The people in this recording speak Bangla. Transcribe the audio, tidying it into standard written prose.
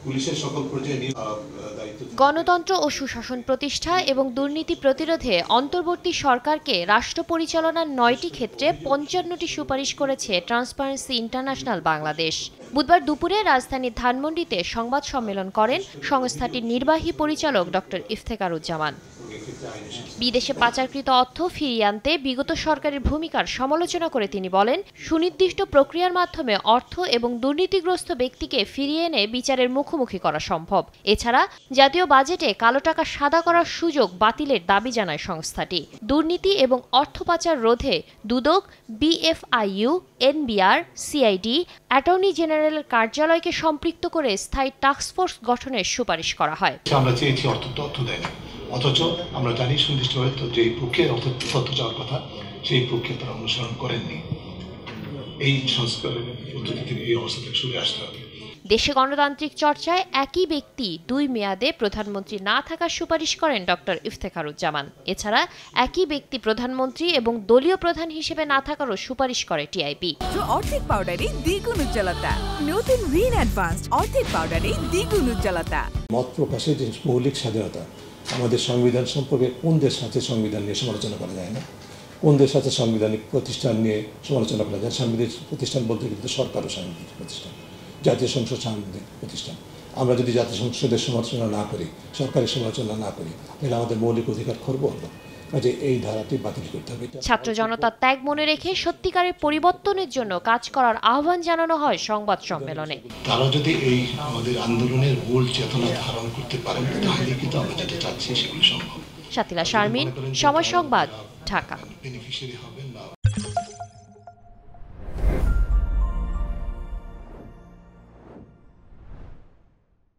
পুলিশের সকল পর্যায়ে দায়িত্ব। গণতন্ত্র ও সুশাসন প্রতিষ্ঠা এবং দুর্নীতি প্রতিরোধে অন্তর্বর্তী সরকারকে রাষ্ট্র পরিচালনার ৯টি ক্ষেত্রে ৫৫টি সুপারিশ করেছে ট্রান্সপারেন্সি ইন্টারন্যাশনাল বাংলাদেশ। বুধবার দুপুরে রাজধানীর ধানমন্ডিতে সংবাদ সম্মেলন করেন সংস্থাটির নির্বাহী পরিচালক ডক্টর ইফতেখারুজ্জামান। বিদেশে পাচারকৃত অর্থ ফিরিয়ে আনতে বিগত সরকারের ভূমিকার সমালোচনা করে তিনি বলেন, সুনির্দিষ্ট প্রক্রিয়ার মাধ্যমে অর্থ এবং দুর্নীতিগ্রস্ত ব্যক্তিকে ফিরিয়ে এনে বিচারের মুখোমুখি করা সম্ভব। এছাড়া জাতীয় বাজেটে কালো টাকা সাদা করার সুযোগ বাতিলের দাবি জানায় সংস্থাটি। দুর্নীতি এবং অর্থ পাচার রোধে দুদক, বিএফআইইউ, এনবিআর, সিআইডি, অ্যাটর্নি জেনারেলের কার্যালয়কে সম্পৃক্ত করে স্থায়ী টাস্কফোর্স গঠনের সুপারিশ করা হয়। আমরা চেয়েছি তথ্য দেয় না, অথচ আমরা জানি সুনির্দিষ্টভাবে যে প্রক্রিয়ার তথ্য চাওয়ার কথা সেই প্রক্রিয়া তারা অনুসরণ করেননি। এই সংস্কারের পদ্ধতি থেকে এই অবস্থা থেকে সরে আসতে হবে। দেশে গণতান্ত্রিক চর্চায় একই ব্যক্তি ২ মেয়াদে প্রধানমন্ত্রী না থাকার সুপারিশ করেন ডক্টর ইফতেখারুজ্জামান। এছাড়া একই ব্যক্তি প্রধানমন্ত্রী এবং দলীয় প্রধান হিসেবে না থাকারও সুপারিশ করে টিআইবি। অর্ধেক পাউডারে দ্বিগুণ উজ্জ্বলতা, নতুন রিন অ্যাডভান্সড অর্ধেক পাউডারে দ্বিগুণ উজ্জ্বলতা। মত প্রকাশের যে মৌলিক স্বাধীনতা, আমাদের সংবিধান সম্পর্কে কোন দেশ সাথে সংবিধান নিয়ে সমালোচনা করা যায় না, কোন দেশ সাথে সাংবিধানিক প্রতিষ্ঠান নিয়ে সমালোচনা করা যায়। সাংবিধানিক প্রতিষ্ঠান বলতে কিন্তু সরকারও সাংবিধানিক প্রতিষ্ঠান, জাতীয় সংসদ সাংবিধানিক প্রতিষ্ঠান। আমরা যদি জাতীয় সংসদের সমালোচনা না করি, সরকারের সমালোচনা না করি, তাহলে আমাদের মৌলিক অধিকার খর্ব হলো। কাজে এই ধারাটি বাতিল করতে হবে। ছাত্র জনতার ত্যাগ মনে রেখে সত্যিকারের পরিবর্তনের জন্য কাজ করার আহ্বান জানানো হয় সংবাদ সম্মেলনে। তারা যদি এই আমাদের আন্দোলনের মূল চেতনা ধারণ করতে পারেন, তাহলে কিন্তু আমরা যেটা চাচ্ছি সেগুলো সম্ভব। শাতিলা শারমিন, সময় সংবাদ, ঢাকা।